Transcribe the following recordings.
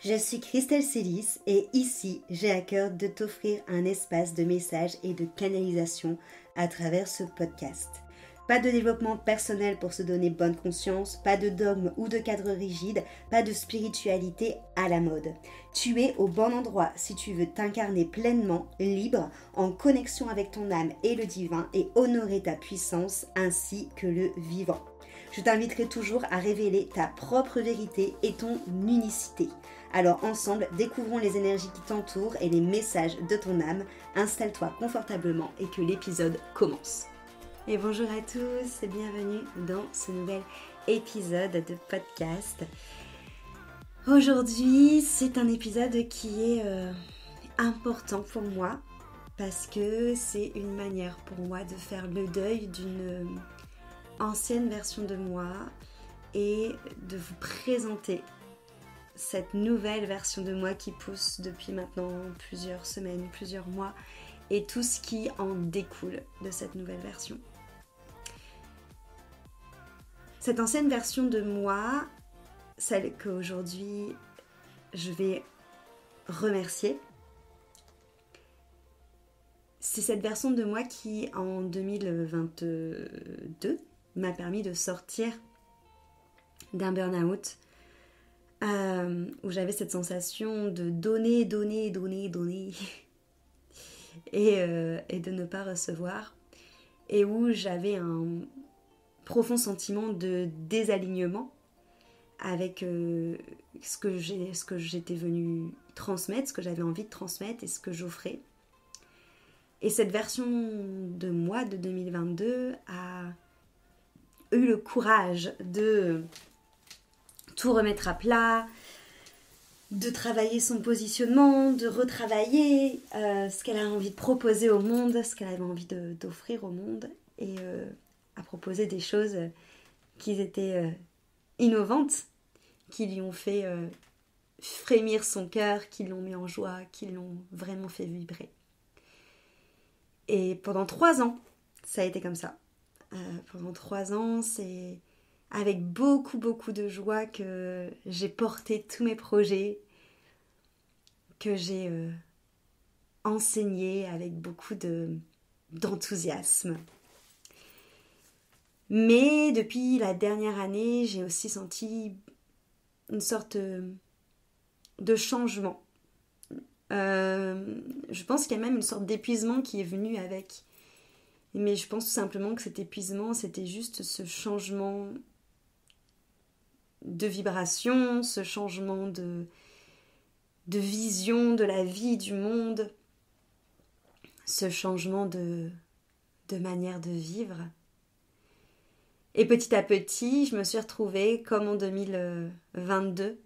Je suis Christelle Célis et ici, j'ai à cœur de t'offrir un espace de messages et de canalisation à travers ce podcast. Pas de développement personnel pour se donner bonne conscience, pas de dogme ou de cadre rigide, pas de spiritualité à la mode. Tu es au bon endroit si tu veux t'incarner pleinement, libre, en connexion avec ton âme et le divin et honorer ta puissance ainsi que le vivant. Je t'inviterai toujours à révéler ta propre vérité et ton unicité. Alors ensemble, découvrons les énergies qui t'entourent et les messages de ton âme. Installe-toi confortablement et que l'épisode commence. Et bonjour à tous et bienvenue dans ce nouvel épisode de podcast. Aujourd'hui, c'est un épisode qui est important pour moi parce que c'est une manière pour moi de faire le deuil d'une ancienne version de moi et de vous présenter cette nouvelle version de moi qui pousse depuis maintenant plusieurs semaines, plusieurs mois et tout ce qui en découle de cette nouvelle version. Cette ancienne version de moi, celle qu'aujourd'hui je vais remercier, c'est cette version de moi qui en 2022 m'a permis de sortir d'un burn-out où j'avais cette sensation de donner et de ne pas recevoir et où j'avais un profond sentiment de désalignement avec ce que j'étais venue transmettre, ce que j'avais envie de transmettre et ce que j'offrais. Et cette version de moi de 2022 a eu le courage de tout remettre à plat, de travailler son positionnement, de retravailler ce qu'elle a envie de proposer au monde, ce qu'elle avait envie d'offrir au monde et à proposer des choses qui étaient innovantes, qui lui ont fait frémir son cœur, qui l'ont mis en joie, qui l'ont vraiment fait vibrer. Et pendant 3 ans, ça a été comme ça. Pendant 3 ans, c'est avec beaucoup de joie que j'ai porté tous mes projets, que j'ai enseigné avec beaucoup d'enthousiasme. Mais depuis la dernière année, j'ai aussi senti une sorte de changement. Je pense qu'il y a même une sorte d'épuisement qui est venu avec. Mais je pense tout simplement que cet épuisement, c'était juste ce changement de vibration, ce changement de vision de la vie, du monde, ce changement de manière de vivre. Et petit à petit, je me suis retrouvée, comme en 2022,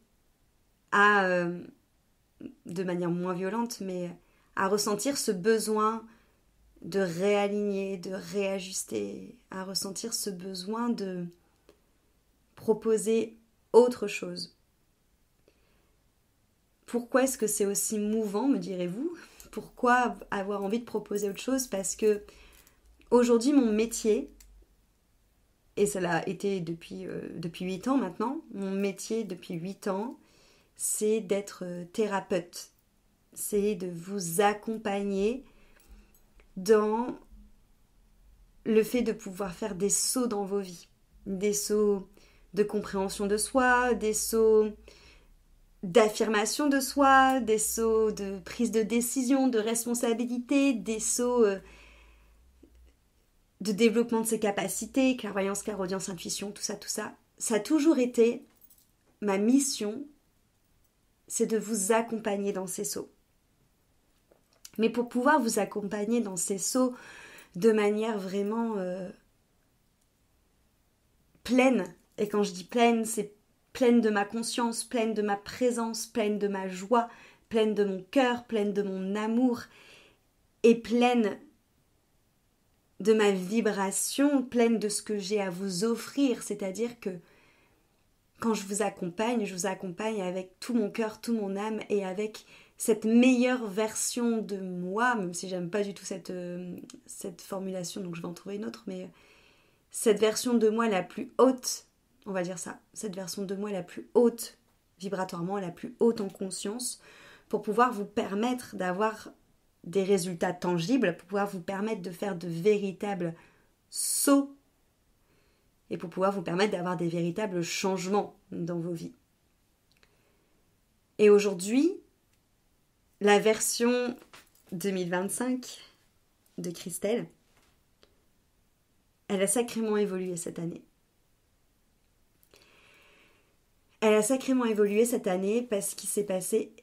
de manière moins violente, mais à ressentir ce besoin de réaligner, de réajuster, à ressentir ce besoin de proposer autre chose. Pourquoi est-ce que c'est aussi mouvant, me direz-vous ? Pourquoi avoir envie de proposer autre chose ? Parce que aujourd'hui, mon métier, et ça l'a été depuis 8 ans maintenant, mon métier depuis 8 ans, c'est d'être thérapeute. C'est de vous accompagner dans le fait de pouvoir faire des sauts dans vos vies. Des sauts de compréhension de soi, des sauts d'affirmation de soi, des sauts de prise de décision, de responsabilité, des sauts de développement de ses capacités, clairvoyance, clairaudience, intuition, tout ça. Ça a toujours été ma mission, c'est de vous accompagner dans ces sauts. Mais pour pouvoir vous accompagner dans ces sauts de manière vraiment pleine, et quand je dis pleine, c'est pleine de ma conscience, pleine de ma présence, pleine de ma joie, pleine de mon cœur, pleine de mon amour, et pleine de ma vibration, pleine de ce que j'ai à vous offrir, c'est-à-dire que quand je vous accompagne avec tout mon cœur, tout mon âme et avec cette meilleure version de moi, même si j'aime pas du tout cette formulation, donc je vais en trouver une autre, mais cette version de moi la plus haute, on va dire ça, cette version de moi la plus haute vibratoirement la plus haute en conscience pour pouvoir vous permettre d'avoir des résultats tangibles, pour pouvoir vous permettre de faire de véritables sauts et pour pouvoir vous permettre d'avoir des véritables changements dans vos vies. Et aujourd'hui, la version 2025 de Christelle, elle a sacrément évolué cette année. Elle a sacrément évolué cette année parce qu'il s'est passé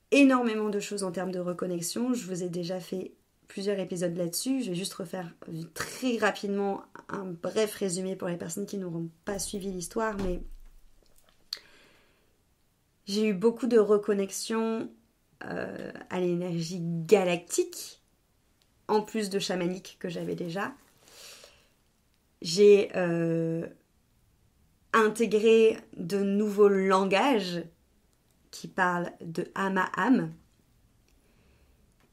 énormément de choses en termes de reconnexion. Je vous ai déjà fait plusieurs épisodes là-dessus. Je vais juste refaire très rapidement un bref résumé pour les personnes qui n'auront pas suivi l'histoire, mais j'ai eu beaucoup de reconnexion à l'énergie galactique, en plus de chamanique que j'avais déjà. J'ai intégré de nouveaux langages qui parlent de âme à âme.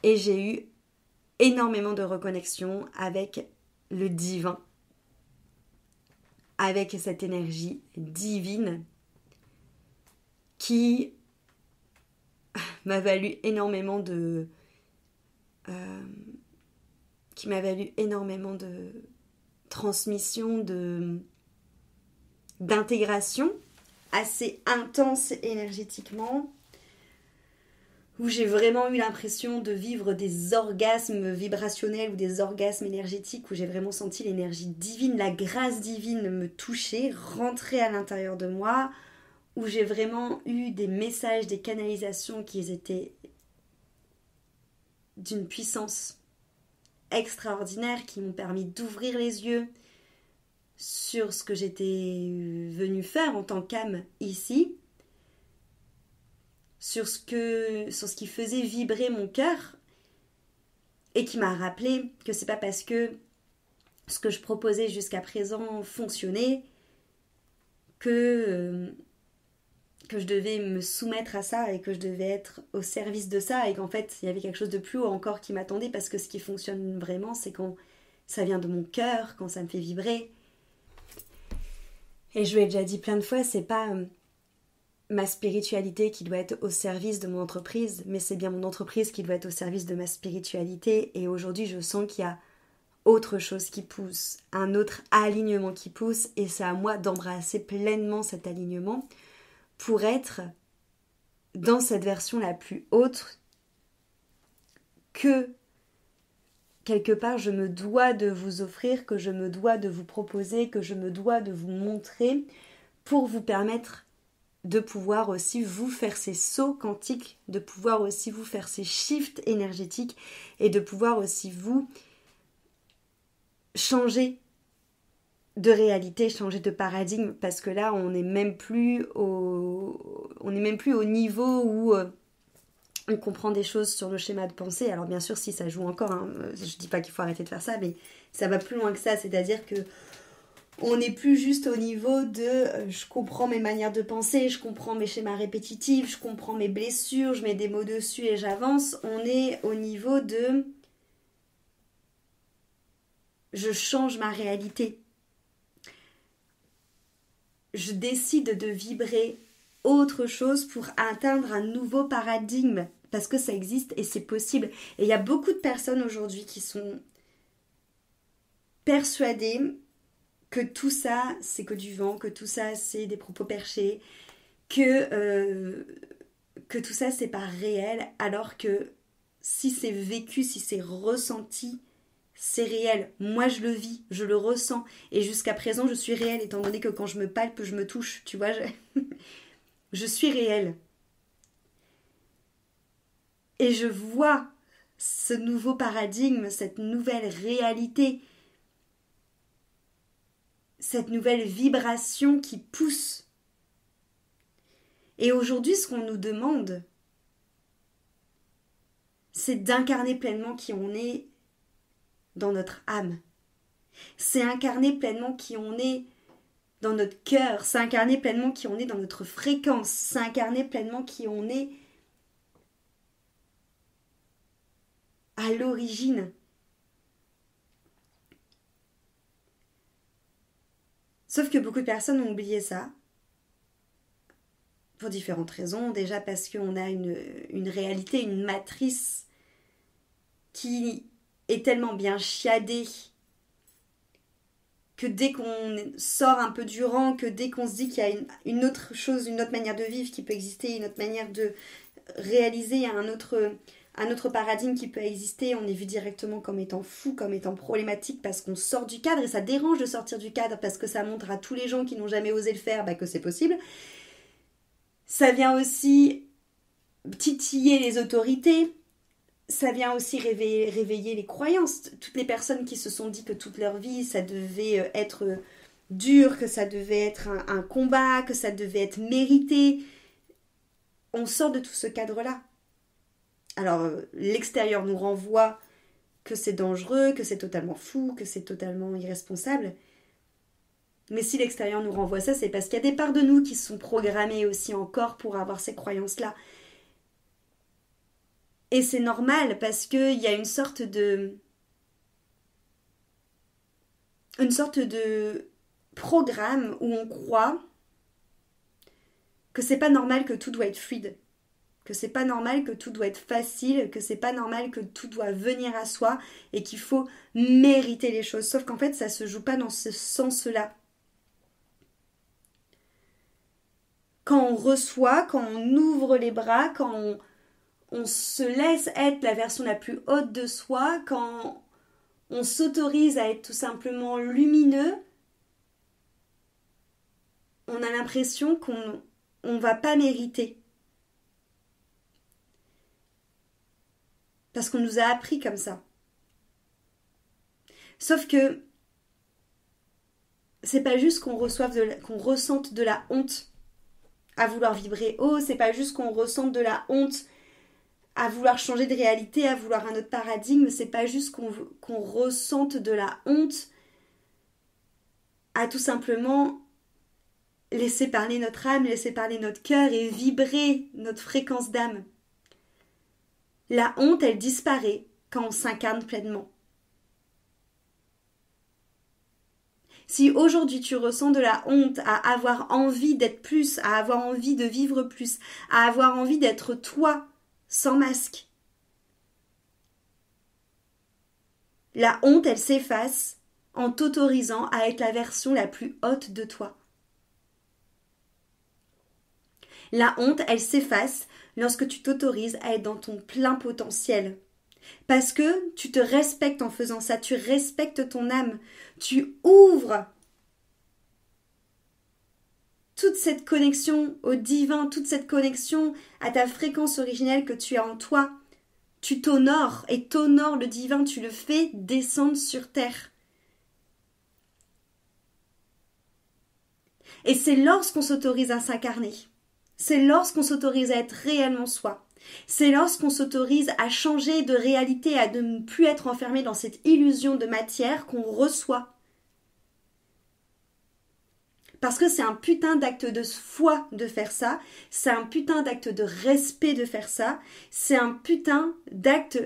Et j'ai eu énormément de reconnexion avec le divin, avec cette énergie divine qui m'a valu énormément de transmission, d'intégration assez intense énergétiquement, où j'ai vraiment eu l'impression de vivre des orgasmes vibrationnels ou des orgasmes énergétiques, où j'ai vraiment senti l'énergie divine, la grâce divine me toucher, rentrer à l'intérieur de moi, où j'ai vraiment eu des messages, des canalisations qui étaient d'une puissance extraordinaire, qui m'ont permis d'ouvrir les yeux sur ce que j'étais venue faire en tant qu'âme ici, sur ce qui faisait vibrer mon cœur, et qui m'a rappelé que c'est pas parce que ce que je proposais jusqu'à présent fonctionnait que je devais me soumettre à ça et que je devais être au service de ça, et qu'en fait il y avait quelque chose de plus haut encore qui m'attendait, parce que ce qui fonctionne vraiment, c'est quand ça vient de mon cœur, quand ça me fait vibrer. Et je vous l'ai déjà dit plein de fois, c'est pas ma spiritualité qui doit être au service de mon entreprise, mais c'est bien mon entreprise qui doit être au service de ma spiritualité. Et aujourd'hui, je sens qu'il y a autre chose qui pousse, un autre alignement qui pousse, et c'est à moi d'embrasser pleinement cet alignement pour être dans cette version la plus haute que quelque part je me dois de vous offrir, que je me dois de vous proposer, que je me dois de vous montrer, pour vous permettre de pouvoir aussi vous faire ces sauts quantiques, de pouvoir aussi vous faire ces shifts énergétiques, et de pouvoir aussi vous changer de réalité, changer de paradigme, parce que là on n'est même plus au niveau où on comprend des choses sur nos schémas de pensée. Alors bien sûr, si ça joue encore, hein, je dis pas qu'il faut arrêter de faire ça, mais ça va plus loin que ça, c'est-à-dire que on n'est plus juste au niveau de je comprends mes manières de penser, je comprends mes schémas répétitifs, je comprends mes blessures, je mets des mots dessus et j'avance. On est au niveau de je change ma réalité. Je décide de vibrer autre chose pour atteindre un nouveau paradigme, parce que ça existe et c'est possible. Et il y a beaucoup de personnes aujourd'hui qui sont persuadées que tout ça c'est que du vent, que tout ça c'est des propos perchés, que tout ça c'est pas réel, alors que si c'est vécu, si c'est ressenti, c'est réel. Moi je le vis, je le ressens, et jusqu'à présent je suis réelle, étant donné que quand je me palpe, je me touche, tu vois, je suis réelle. Et je vois ce nouveau paradigme, cette nouvelle réalité, cette nouvelle vibration qui pousse. Et aujourd'hui, ce qu'on nous demande, c'est d'incarner pleinement qui on est dans notre âme. C'est incarner pleinement qui on est dans notre cœur. C'est incarner pleinement qui on est dans notre fréquence. C'est incarner pleinement qui on est à l'origine. Sauf que beaucoup de personnes ont oublié ça. pour différentes raisons. Déjà parce qu'on a une réalité, une matrice qui est tellement bien chiadée que dès qu'on sort un peu du rang, que dès qu'on se dit qu'il y a une autre chose, une autre manière de vivre qui peut exister, une autre manière de réaliser un autre paradigme qui peut exister, on est vu directement comme étant fou, comme étant problématique parce qu'on sort du cadre et ça dérange de sortir du cadre parce que ça montre à tous les gens qui n'ont jamais osé le faire que c'est possible. Ça vient aussi titiller les autorités, ça vient aussi réveiller les croyances. Toutes les personnes qui se sont dit que toute leur vie, ça devait être dur, que ça devait être un combat, que ça devait être mérité. On sort de tout ce cadre-là. Alors, l'extérieur nous renvoie que c'est dangereux, que c'est totalement fou, que c'est totalement irresponsable. Mais si l'extérieur nous renvoie ça, c'est parce qu'il y a des parts de nous qui sont programmées aussi encore pour avoir ces croyances-là. Et c'est normal parce qu'il y a une sorte de programme où on croit que c'est pas normal que tout doit être fluide, que c'est pas normal que tout doit être facile, que c'est pas normal que tout doit venir à soi et qu'il faut mériter les choses. Sauf qu'en fait, ça se joue pas dans ce sens-là. Quand on reçoit, quand on ouvre les bras, quand on se laisse être la version la plus haute de soi, quand on s'autorise à être tout simplement lumineux, on a l'impression qu'on ne va pas mériter. Parce qu'on nous a appris comme ça. Sauf que c'est pas juste qu'on ressente de la honte à vouloir vibrer haut, c'est pas juste qu'on ressente de la honte à vouloir changer de réalité, à vouloir un autre paradigme, c'est pas juste qu'on ressente de la honte à tout simplement laisser parler notre âme, laisser parler notre cœur et vibrer notre fréquence d'âme. La honte, elle disparaît quand on s'incarne pleinement. Si aujourd'hui tu ressens de la honte à avoir envie d'être plus, à avoir envie de vivre plus, à avoir envie d'être toi, sans masque, la honte, elle s'efface en t'autorisant à être la version la plus haute de toi. La honte, elle s'efface lorsque tu t'autorises à être dans ton plein potentiel. Parce que tu te respectes en faisant ça, tu respectes ton âme, tu ouvres toute cette connexion au divin, toute cette connexion à ta fréquence originelle que tu as en toi. Tu t'honores et t'honores le divin, tu le fais descendre sur terre. Et c'est lorsqu'on s'autorise à s'incarner, c'est lorsqu'on s'autorise à être réellement soi, c'est lorsqu'on s'autorise à changer de réalité, à ne plus être enfermé dans cette illusion de matière qu'on reçoit. Parce que c'est un putain d'acte de foi de faire ça, c'est un putain d'acte de respect de faire ça, c'est un putain d'acte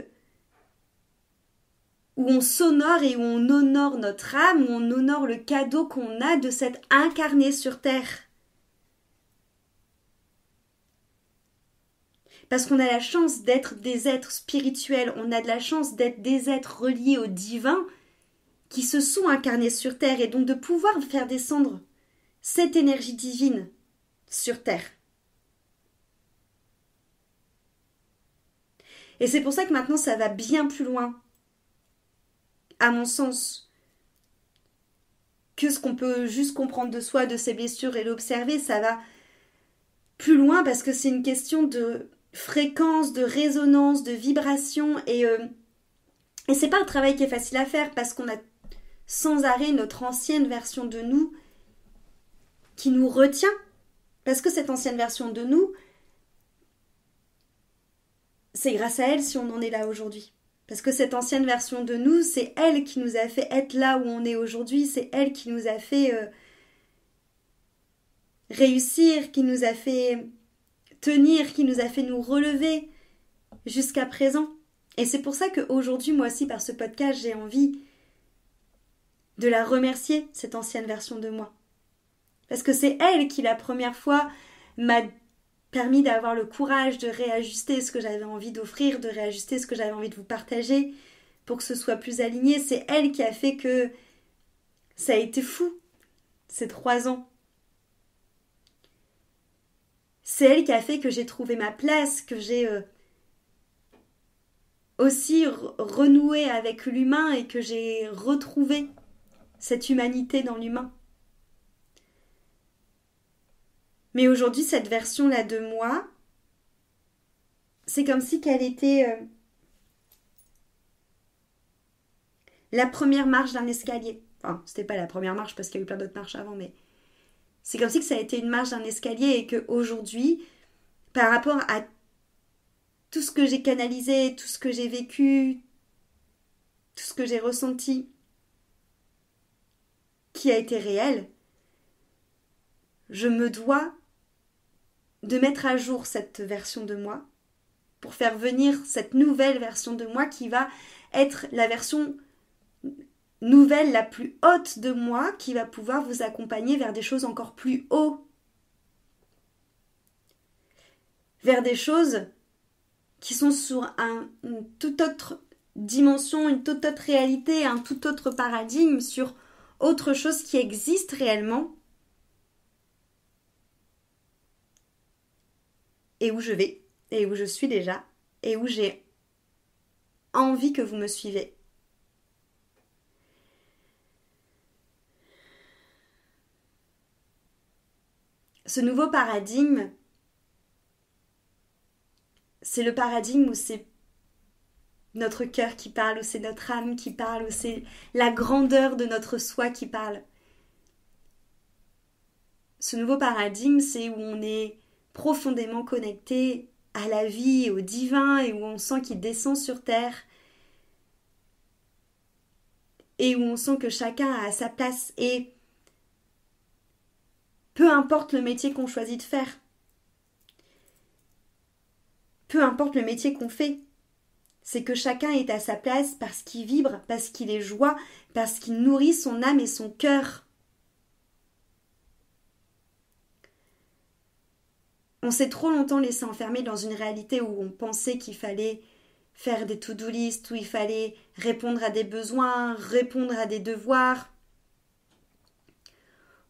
où on s'honore et où on honore notre âme, où on honore le cadeau qu'on a de s'être incarné sur terre. Parce qu'on a la chance d'être des êtres spirituels, on a de la chance d'être des êtres reliés au divin qui se sont incarnés sur terre et donc de pouvoir faire descendre cette énergie divine sur terre. Et c'est pour ça que maintenant ça va bien plus loin, à mon sens, que ce qu'on peut juste comprendre de soi, de ses blessures et l'observer. Ça va plus loin parce que c'est une question de fréquence, de résonance, de vibration et c'est pas un travail qui est facile à faire parce qu'on a sans arrêt notre ancienne version de nous qui nous retient, parce que cette ancienne version de nous, c'est grâce à elle si on en est là aujourd'hui. Parce que cette ancienne version de nous, c'est elle qui nous a fait être là où on est aujourd'hui, c'est elle qui nous a fait réussir, qui nous a fait tenir, qui nous a fait nous relever jusqu'à présent. Et c'est pour ça qu'aujourd'hui, moi aussi, par ce podcast, j'ai envie de la remercier, cette ancienne version de moi. Parce que c'est elle qui, la première fois, m'a permis d'avoir le courage de réajuster ce que j'avais envie d'offrir, de réajuster ce que j'avais envie de vous partager pour que ce soit plus aligné. C'est elle qui a fait que ça a été fou, ces 3 ans. C'est elle qui a fait que j'ai trouvé ma place, que j'ai aussi renoué avec l'humain et que j'ai retrouvé cette humanité dans l'humain. Mais aujourd'hui, cette version-là de moi, c'est comme si qu'elle était la première marche d'un escalier. Enfin, c'était pas la première marche parce qu'il y a eu plein d'autres marches avant, mais c'est comme si que ça a été une marche d'un escalier et qu'aujourd'hui, par rapport à tout ce que j'ai canalisé, tout ce que j'ai vécu, tout ce que j'ai ressenti, qui a été réel, je me dois de mettre à jour cette version de moi pour faire venir cette nouvelle version de moi qui va être la version nouvelle, la plus haute de moi, qui va pouvoir vous accompagner vers des choses encore plus hautes, vers des choses qui sont sur une toute autre dimension, une toute autre réalité, un tout autre paradigme, sur autre chose qui existe réellement et où je vais, et où je suis déjà, et où j'ai envie que vous me suivez. Ce nouveau paradigme, c'est le paradigme où c'est notre cœur qui parle, où c'est notre âme qui parle, où c'est la grandeur de notre soi qui parle. Ce nouveau paradigme, c'est où on est profondément connecté à la vie, au divin, et où on sent qu'il descend sur terre, et où on sent que chacun a sa place, et peu importe le métier qu'on choisit de faire, peu importe le métier qu'on fait, c'est que chacun est à sa place parce qu'il vibre, parce qu'il est joie, parce qu'il nourrit son âme et son cœur. On s'est trop longtemps laissé enfermer dans une réalité où on pensait qu'il fallait faire des to-do list, où il fallait répondre à des besoins, répondre à des devoirs,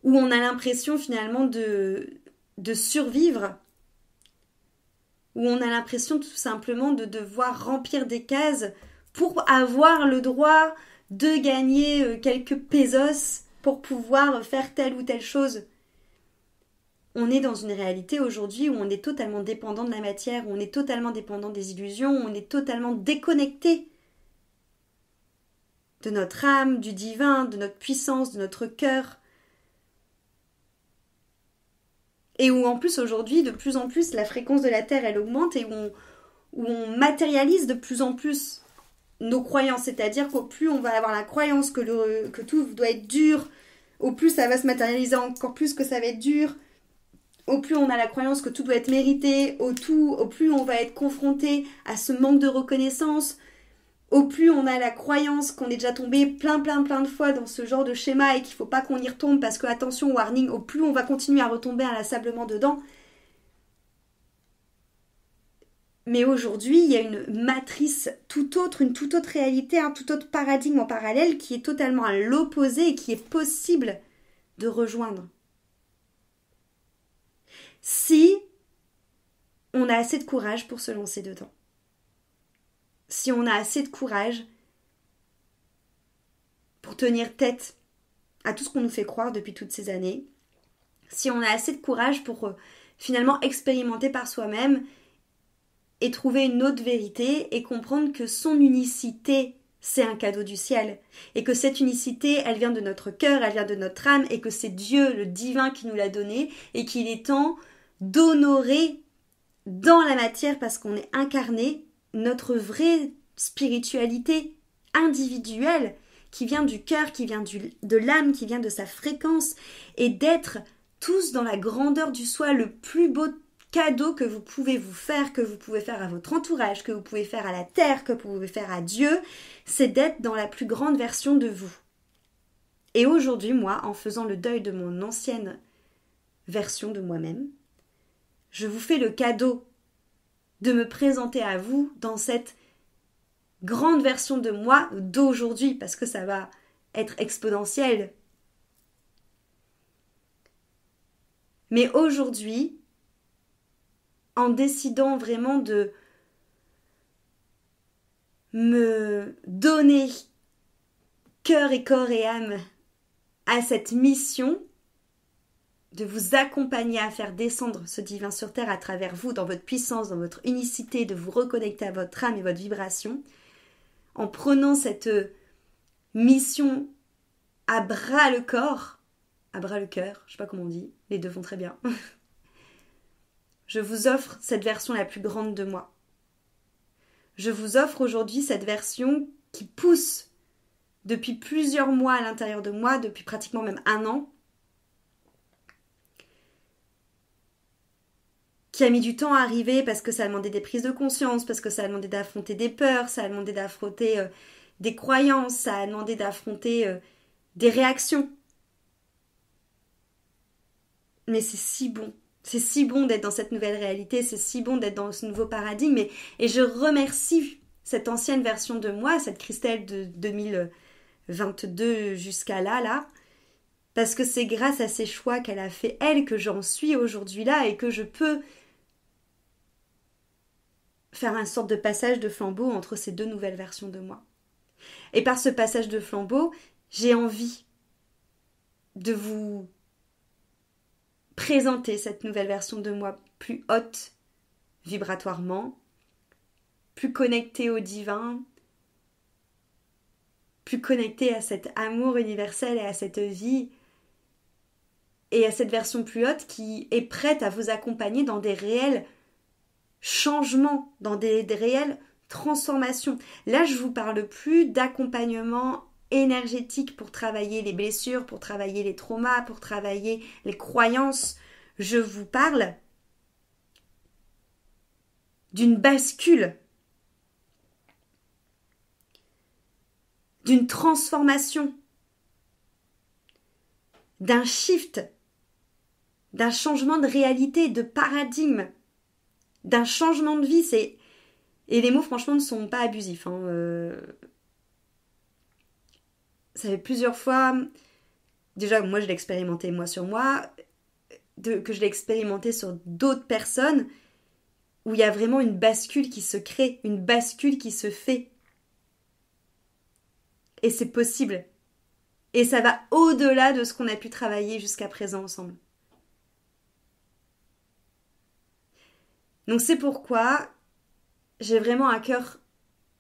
où on a l'impression finalement de survivre, où on a l'impression tout simplement de devoir remplir des cases pour avoir le droit de gagner quelques pesos pour pouvoir faire telle ou telle chose. On est dans une réalité aujourd'hui où on est totalement dépendant de la matière, où on est totalement dépendant des illusions, où on est totalement déconnecté de notre âme, du divin, de notre puissance, de notre cœur. Et où en plus aujourd'hui, de plus en plus, la fréquence de la Terre, elle augmente et où on matérialise de plus en plus nos croyances. C'est-à-dire qu'au plus on va avoir la croyance que tout doit être dur, au plus ça va se matérialiser encore plus que ça va être dur. Au plus on a la croyance que tout doit être mérité, au plus on va être confronté à ce manque de reconnaissance, au plus on a la croyance qu'on est déjà tombé plein de fois dans ce genre de schéma et qu'il ne faut pas qu'on y retombe parce que, attention, warning, au plus on va continuer à retomber inlassablement dedans. Mais aujourd'hui, il y a une matrice tout autre, une toute autre réalité, un tout autre paradigme en parallèle qui est totalement à l'opposé et qui est possible de rejoindre. Si on a assez de courage pour se lancer dedans. Si on a assez de courage pour tenir tête à tout ce qu'on nous fait croire depuis toutes ces années, si on a assez de courage pour finalement expérimenter par soi-même et trouver une autre vérité et comprendre que son unicité, c'est un cadeau du ciel et que cette unicité, elle vient de notre cœur, elle vient de notre âme et que c'est Dieu, le divin, qui nous l'a donnée et qu'il est temps d'honorer dans la matière parce qu'on est incarné notre vraie spiritualité individuelle qui vient du cœur, qui vient de l'âme, qui vient de sa fréquence et d'être tous dans la grandeur du soi, le plus beau cadeau que vous pouvez vous faire, que vous pouvez faire à votre entourage, que vous pouvez faire à la terre, que vous pouvez faire à Dieu, c'est d'être dans la plus grande version de vous. Et aujourd'hui, moi, en faisant le deuil de mon ancienne version de moi-même, je vous fais le cadeau de me présenter à vous dans cette grande version de moi d'aujourd'hui, parce que ça va être exponentiel. Mais aujourd'hui, en décidant vraiment de me donner cœur et corps et âme à cette mission, de vous accompagner à faire descendre ce divin sur terre à travers vous, dans votre puissance, dans votre unicité, de vous reconnecter à votre âme et votre vibration, en prenant cette mission à bras le corps, à bras le cœur, je sais pas comment on dit, les deux vont très bien. Je vous offre cette version la plus grande de moi. Je vous offre aujourd'hui cette version qui pousse depuis plusieurs mois à l'intérieur de moi, depuis pratiquement même 1 an, qui a mis du temps à arriver parce que ça a demandé des prises de conscience, parce que ça a demandé d'affronter des peurs, ça a demandé d'affronter des croyances, ça a demandé d'affronter des réactions. Mais c'est si bon. C'est si bon d'être dans cette nouvelle réalité, c'est si bon d'être dans ce nouveau paradigme. Et je remercie cette ancienne version de moi, cette Christelle de 2022 jusqu'à là, parce que c'est grâce à ces choix qu'elle a fait, elle, que j'en suis aujourd'hui là et que je peux faire une sorte de passage de flambeau entre ces deux nouvelles versions de moi. Et par ce passage de flambeau, j'ai envie de vous présenter cette nouvelle version de moi plus haute vibratoirement, plus connectée au divin, plus connectée à cet amour universel et à cette vie, et à cette version plus haute qui est prête à vous accompagner dans des réels changements, dans des réelles transformations. Là, je vous parle plus d'accompagnement énergétique pour travailler les blessures, pour travailler les traumas, pour travailler les croyances. Je vous parle d'une bascule, d'une transformation, d'un shift, d'un changement de réalité, de paradigme, d'un changement de vie. Et les mots, franchement, ne sont pas abusifs. Ça fait plusieurs fois, déjà, moi, je l'ai expérimenté moi sur moi, que je l'ai expérimenté sur d'autres personnes, où il y a vraiment une bascule qui se crée, une bascule qui se fait. Et c'est possible. Et ça va au-delà de ce qu'on a pu travailler jusqu'à présent ensemble. Donc c'est pourquoi j'ai vraiment à cœur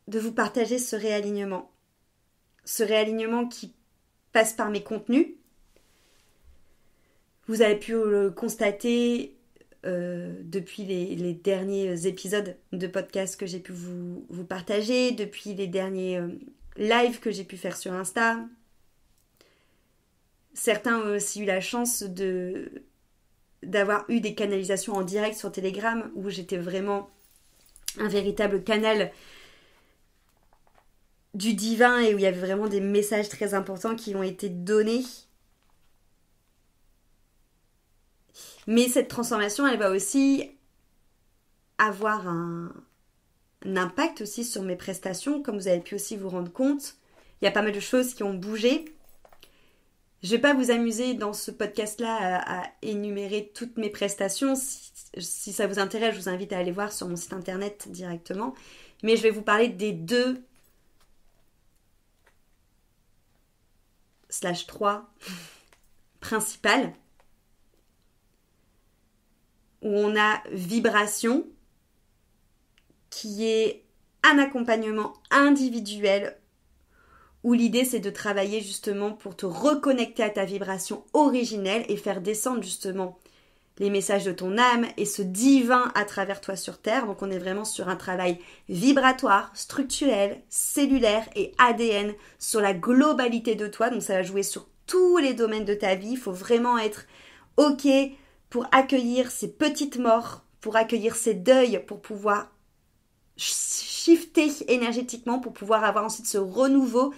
de vous partager ce réalignement. Ce réalignement qui passe par mes contenus. Vous avez pu le constater depuis les derniers épisodes de podcast que j'ai pu vous partager, depuis les derniers lives que j'ai pu faire sur Insta. Certains ont aussi eu la chance d'avoir eu des canalisations en direct sur Telegram où j'étais vraiment un véritable canal du divin et où il y avait vraiment des messages très importants qui ont été donnés. Mais cette transformation, elle va aussi avoir un impact aussi sur mes prestations, comme vous avez pu aussi vous rendre compte. Il y a pas mal de choses qui ont bougé. Je ne vais pas vous amuser dans ce podcast-là à énumérer toutes mes prestations. Si ça vous intéresse, je vous invite à aller voir sur mon site internet directement. Mais je vais vous parler des 2/3 principales. Où on a vibration, qui est un accompagnement individuel, où l'idée c'est de travailler justement pour te reconnecter à ta vibration originelle et faire descendre justement les messages de ton âme et ce divin à travers toi sur Terre. Donc on est vraiment sur un travail vibratoire, structurel, cellulaire et ADN sur la globalité de toi. Donc ça va jouer sur tous les domaines de ta vie. Il faut vraiment être OK pour accueillir ces petites morts, pour accueillir ces deuils, pour pouvoir shifter énergétiquement, pour pouvoir avoir ensuite ce renouveau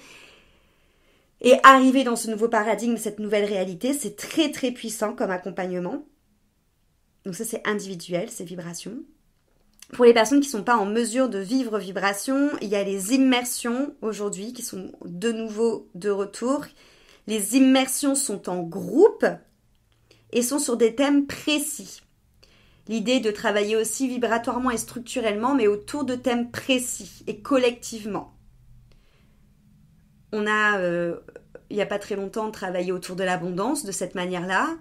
et arriver dans ce nouveau paradigme, cette nouvelle réalité. C'est très très puissant comme accompagnement. Donc ça, c'est individuel, ces vibrations. Pour les personnes qui ne sont pas en mesure de vivre vibration, il y a les immersions aujourd'hui qui sont de nouveau de retour. Les immersions sont en groupe et sont sur des thèmes précis. L'idée est de travailler aussi vibratoirement et structurellement, mais autour de thèmes précis et collectivement. On a, il n'y a pas très longtemps, travaillé autour de l'abondance de cette manière-là.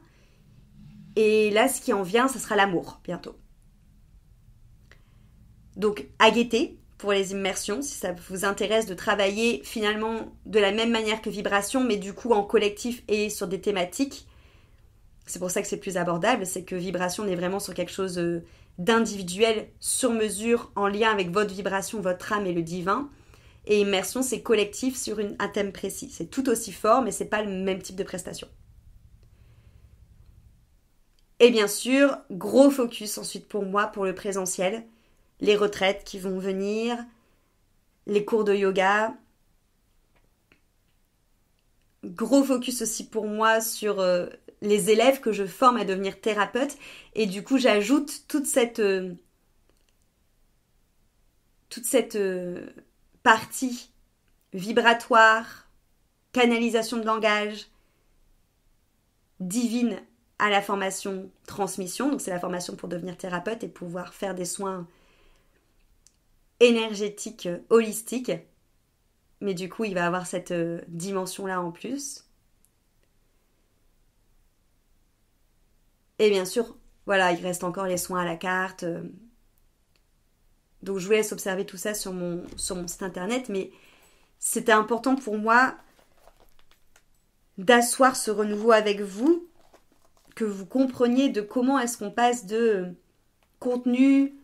Et là, ce qui en vient, ce sera l'amour, bientôt. Donc, à guetter pour les immersions, si ça vous intéresse de travailler finalement de la même manière que vibration, mais du coup en collectif et sur des thématiques. C'est pour ça que c'est plus abordable, c'est que vibration, on est vraiment sur quelque chose d'individuel, sur mesure, en lien avec votre vibration, votre âme et le divin. Et immersion, c'est collectif sur un thème précis. C'est tout aussi fort, mais c'est pas le même type de prestation. Et bien sûr, gros focus ensuite pour moi, pour le présentiel. Les retraites qui vont venir, les cours de yoga. Gros focus aussi pour moi sur les élèves que je forme à devenir thérapeute. Et du coup, j'ajoute toute cette partie vibratoire, canalisation de langage, divine à la formation transmission. Donc c'est la formation pour devenir thérapeute et pouvoir faire des soins énergétiques, holistiques. Mais du coup, il va avoir cette dimension-là en plus. Et bien sûr, voilà, il reste encore les soins à la carte. Donc je vous laisse observer tout ça sur mon site internet. Mais c'était important pour moi d'asseoir ce renouveau avec vous, que vous compreniez de comment est-ce qu'on passe de contenu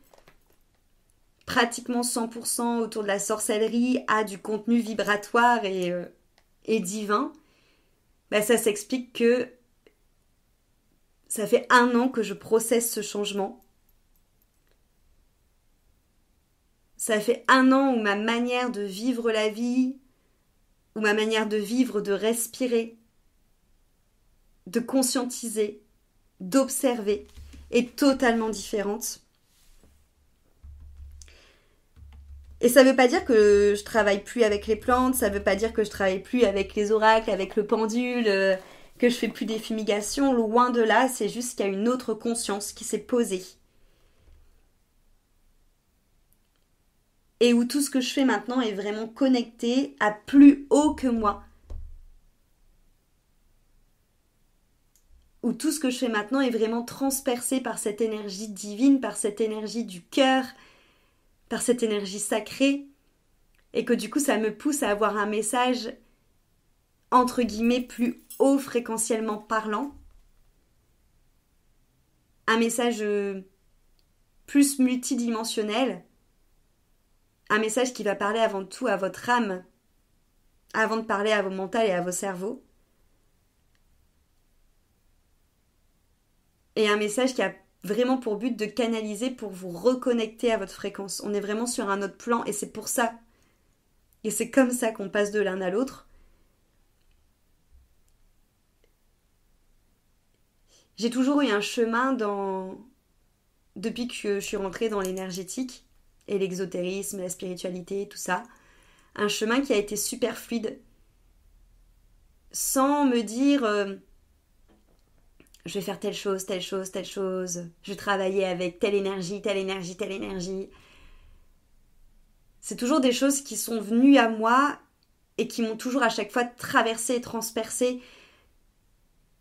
pratiquement 100% autour de la sorcellerie à du contenu vibratoire et divin. Ben, ça s'explique que ça fait 1 an que je processe ce changement. Ça fait 1 an où ma manière de vivre la vie, où ma manière de vivre, de respirer, de conscientiser, d'observer est totalement différente. Et ça veut pas dire que je travaille plus avec les plantes, ça veut pas dire que je travaille plus avec les oracles, avec le pendule, que je fais plus des fumigations, loin de là, c'est juste qu'il y a une autre conscience qui s'est posée. Et où tout ce que je fais maintenant est vraiment connecté à plus haut que moi. Où tout ce que je fais maintenant est vraiment transpercé par cette énergie divine, par cette énergie du cœur, par cette énergie sacrée, et que du coup ça me pousse à avoir un message entre guillemets plus haut fréquentiellement parlant, un message plus multidimensionnel, un message qui va parler avant tout à votre âme, avant de parler à vos mentales et à vos cerveaux, et un message qui a vraiment pour but de canaliser pour vous reconnecter à votre fréquence. On est vraiment sur un autre plan et c'est pour ça, et c'est comme ça qu'on passe de l'un à l'autre. J'ai toujours eu un chemin depuis que je suis rentrée dans l'énergétique et l'exotérisme, la spiritualité, tout ça. Un chemin qui a été super fluide. Sans me dire je vais faire telle chose, telle chose, telle chose. Je vais travailler avec telle énergie, telle énergie, telle énergie. C'est toujours des choses qui sont venues à moi et qui m'ont toujours à chaque fois traversée et transpercée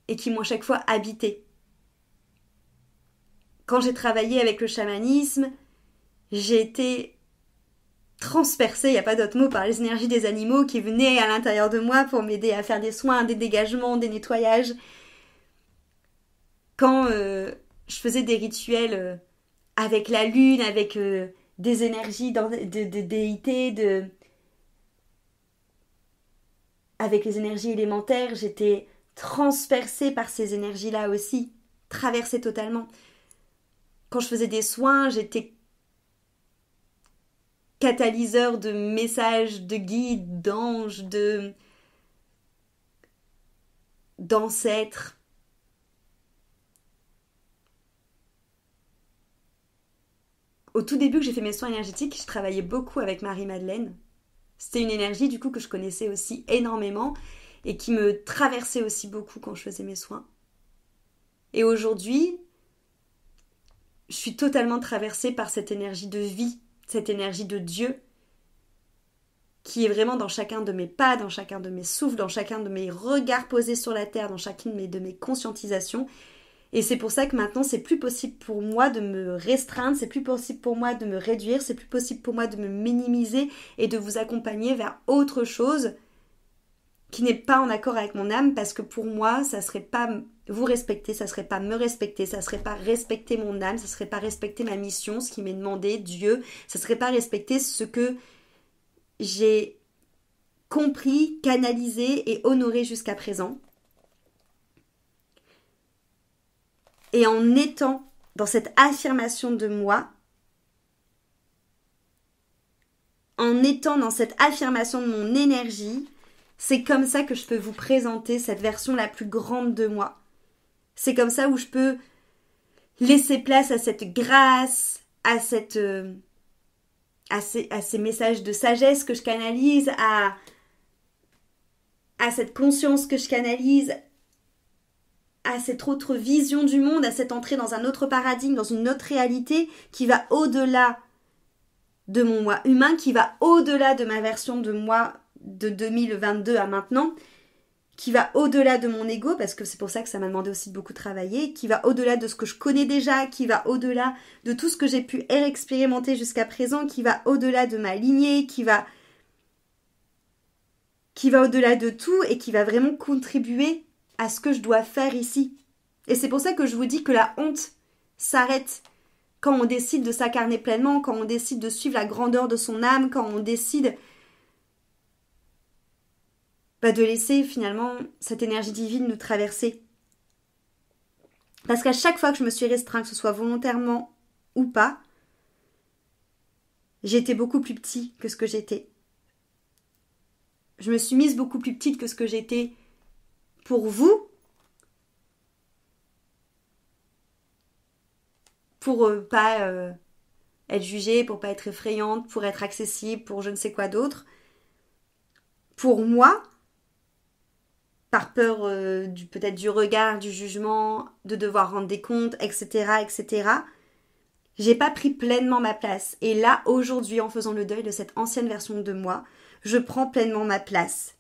et qui m'ont à chaque fois habité. Quand j'ai travaillé avec le chamanisme, j'ai été transpercée, il n'y a pas d'autre mot, par les énergies des animaux qui venaient à l'intérieur de moi pour m'aider à faire des soins, des dégagements, des nettoyages. Quand je faisais des rituels avec la lune, avec des énergies de déité, avec les énergies élémentaires, j'étais transpercée par ces énergies-là aussi, traversée totalement. Quand je faisais des soins, j'étais catalyseur de messages, de guides, d'anges, d'ancêtres. au tout début que j'ai fait mes soins énergétiques, je travaillais beaucoup avec Marie-Madeleine. C'était une énergie du coup que je connaissais aussi énormément et qui me traversait aussi beaucoup quand je faisais mes soins. Et aujourd'hui, je suis totalement traversée par cette énergie de vie, cette énergie de Dieu, qui est vraiment dans chacun de mes pas, dans chacun de mes souffles, dans chacun de mes regards posés sur la terre, dans chacune de mes conscientisations. Et c'est pour ça que maintenant, c'est plus possible pour moi de me restreindre, c'est plus possible pour moi de me réduire, c'est plus possible pour moi de me minimiser et de vous accompagner vers autre chose qui n'est pas en accord avec mon âme, parce que pour moi, ça serait pas vous respecter, ça serait pas me respecter, ça serait pas respecter mon âme, ça serait pas respecter ma mission, ce qui m'est demandé, Dieu, ça serait pas respecter ce que j'ai compris, canalisé et honoré jusqu'à présent. Et en étant dans cette affirmation de moi, en étant dans cette affirmation de mon énergie, c'est comme ça que je peux vous présenter cette version la plus grande de moi. C'est comme ça où je peux laisser place à cette grâce, à ces messages de sagesse que je canalise, à cette conscience que je canalise, à cette autre vision du monde, à cette entrée dans un autre paradigme, dans une autre réalité qui va au-delà de mon moi humain, qui va au-delà de ma version de moi de 2022 à maintenant, qui va au-delà de mon ego, parce que c'est pour ça que ça m'a demandé aussi de beaucoup travailler, qui va au-delà de ce que je connais déjà, qui va au-delà de tout ce que j'ai pu expérimenter jusqu'à présent, qui va au-delà de ma lignée, qui va au-delà de tout et qui va vraiment contribuer à ce que je dois faire ici. Et c'est pour ça que je vous dis que la honte s'arrête quand on décide de s'incarner pleinement, quand on décide de suivre la grandeur de son âme, quand on décide de laisser finalement cette énergie divine nous traverser. Parce qu'à chaque fois que je me suis restreinte, que ce soit volontairement ou pas, j'ai été beaucoup plus petit que ce que j'étais. Je me suis mise beaucoup plus petite que ce que j'étais pour vous, pour pas être jugée, pour pas être effrayante, pour être accessible, pour je ne sais quoi d'autre. Pour moi, par peur peut-être du regard, du jugement, de devoir rendre des comptes, etc., etc., j'ai pas pris pleinement ma place. Et là, aujourd'hui, en faisant le deuil de cette ancienne version de moi, je prends pleinement ma place.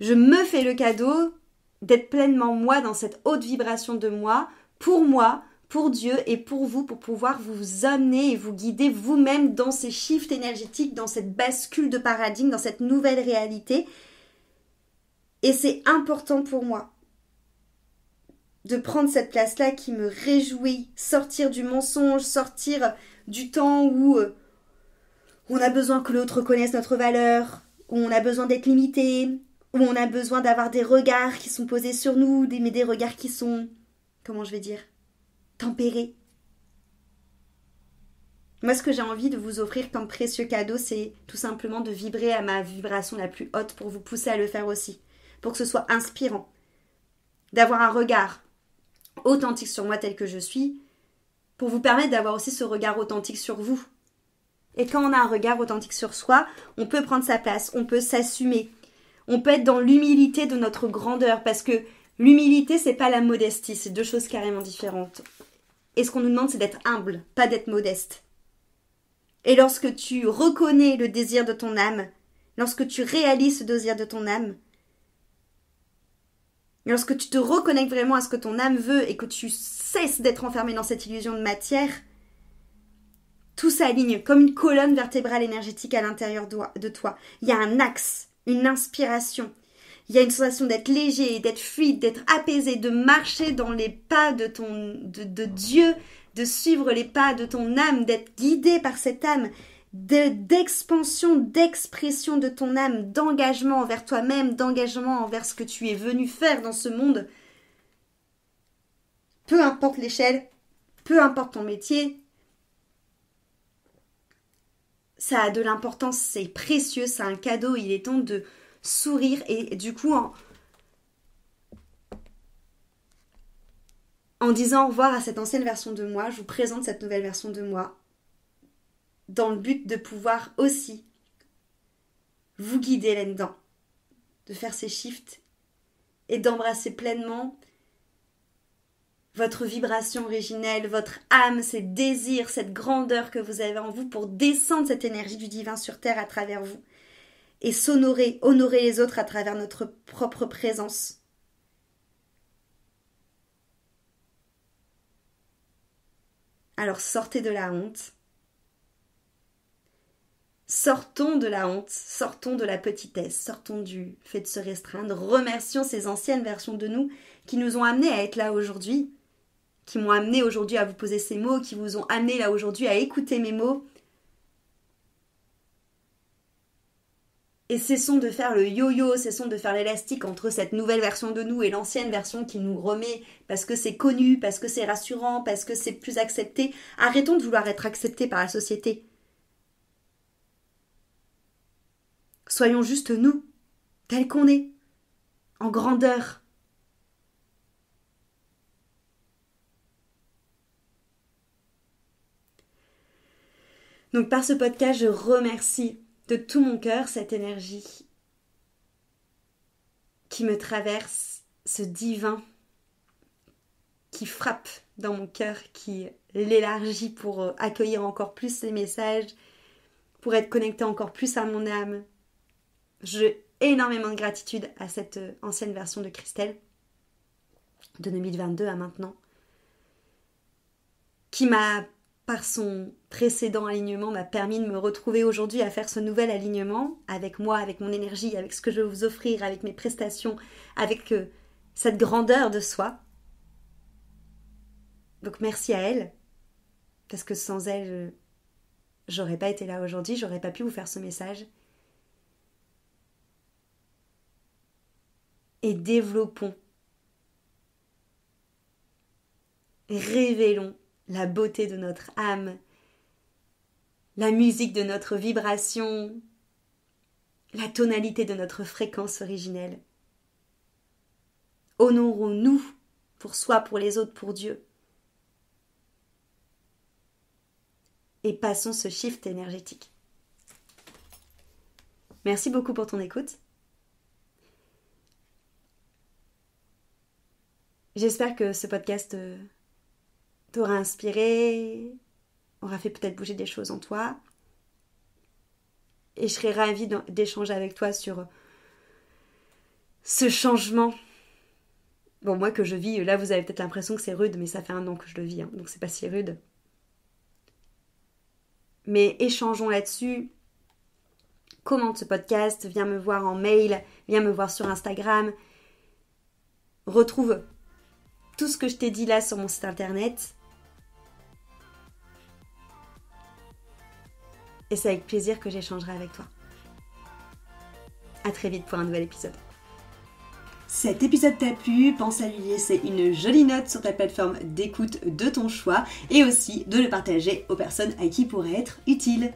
Je me fais le cadeau d'être pleinement moi dans cette haute vibration de moi, pour Dieu et pour vous, pour pouvoir vous amener et vous guider vous-même dans ces shifts énergétiques, dans cette bascule de paradigme, dans cette nouvelle réalité. Et c'est important pour moi de prendre cette place-là qui me réjouit, sortir du mensonge, sortir du temps où on a besoin que l'autre connaisse notre valeur, où on a besoin d'être limité, où on a besoin d'avoir des regards qui sont posés sur nous, mais des regards qui sont, comment je vais dire, tempérés. Moi, ce que j'ai envie de vous offrir comme précieux cadeau, c'est tout simplement de vibrer à ma vibration la plus haute pour vous pousser à le faire aussi, pour que ce soit inspirant, d'avoir un regard authentique sur moi tel que je suis, pour vous permettre d'avoir aussi ce regard authentique sur vous. Et quand on a un regard authentique sur soi, on peut prendre sa place, on peut s'assumer, on peut être dans l'humilité de notre grandeur, parce que l'humilité, c'est pas la modestie, c'est deux choses carrément différentes. Et ce qu'on nous demande, c'est d'être humble, pas d'être modeste. Et lorsque tu reconnais le désir de ton âme, lorsque tu réalises ce désir de ton âme, lorsque tu te reconnectes vraiment à ce que ton âme veut et que tu cesses d'être enfermé dans cette illusion de matière, tout s'aligne comme une colonne vertébrale énergétique à l'intérieur de toi. Il y a un axe, une inspiration. Il y a une sensation d'être léger, d'être fluide, d'être apaisé, de marcher dans les pas de Dieu, de suivre les pas de ton âme, d'être guidé par cette âme, d'expansion, d'expression de ton âme, d'engagement envers toi-même, d'engagement envers ce que tu es venu faire dans ce monde. Peu importe l'échelle, peu importe ton métier, ça a de l'importance, c'est précieux, c'est un cadeau, il est temps de sourire et du coup en En disant au revoir à cette ancienne version de moi, je vous présente cette nouvelle version de moi dans le but de pouvoir aussi vous guider là-dedans, de faire ces shifts et d'embrasser pleinement votre vibration originelle, votre âme, ces désirs, cette grandeur que vous avez en vous pour descendre cette énergie du divin sur terre à travers vous et s'honorer, honorer les autres à travers notre propre présence. Alors sortez de la honte. Sortons de la honte, sortons de la petitesse, sortons du fait de se restreindre, remercions ces anciennes versions de nous qui nous ont amenés à être là aujourd'hui, qui m'ont amené aujourd'hui à vous poser ces mots, qui vous ont amené là aujourd'hui à écouter mes mots. Et cessons de faire le yo-yo, cessons de faire l'élastique entre cette nouvelle version de nous et l'ancienne version qui nous remet parce que c'est connu, parce que c'est rassurant, parce que c'est plus accepté. Arrêtons de vouloir être acceptés par la société. Soyons juste nous, tels qu'on est, en grandeur. Donc par ce podcast, je remercie de tout mon cœur cette énergie qui me traverse, ce divin qui frappe dans mon cœur, qui l'élargit pour accueillir encore plus ces messages, pour être connecté encore plus à mon âme. J'ai énormément de gratitude à cette ancienne version de Christelle, de 2022 à maintenant, qui m'a, par son précédent alignement, m'a permis de me retrouver aujourd'hui à faire ce nouvel alignement avec moi, avec mon énergie, avec ce que je veux vous offrir, avec mes prestations, avec cette grandeur de soi. Donc merci à elle, parce que sans elle, j'aurais pas été là aujourd'hui, j'aurais pas pu vous faire ce message. Et développons, révélons la beauté de notre âme, la musique de notre vibration, la tonalité de notre fréquence originelle. Honorons-nous pour soi, pour les autres, pour Dieu. Et passons ce shift énergétique. Merci beaucoup pour ton écoute. J'espère que ce podcast t'aura inspiré, aura fait peut-être bouger des choses en toi. Et je serais ravie d'échanger avec toi sur ce changement. Bon, moi que je vis, là vous avez peut-être l'impression que c'est rude, mais ça fait 1 an que je le vis, hein, donc c'est pas si rude. Mais échangeons là-dessus. Commente ce podcast, viens me voir en mail, viens me voir sur Instagram. Retrouve tout ce que je t'ai dit là sur mon site internet. Et c'est avec plaisir que j'échangerai avec toi. À très vite pour un nouvel épisode. Cet épisode t'a plu, pense à lui laisser une jolie note sur ta plateforme d'écoute de ton choix et aussi de le partager aux personnes à qui il pourrait être utile.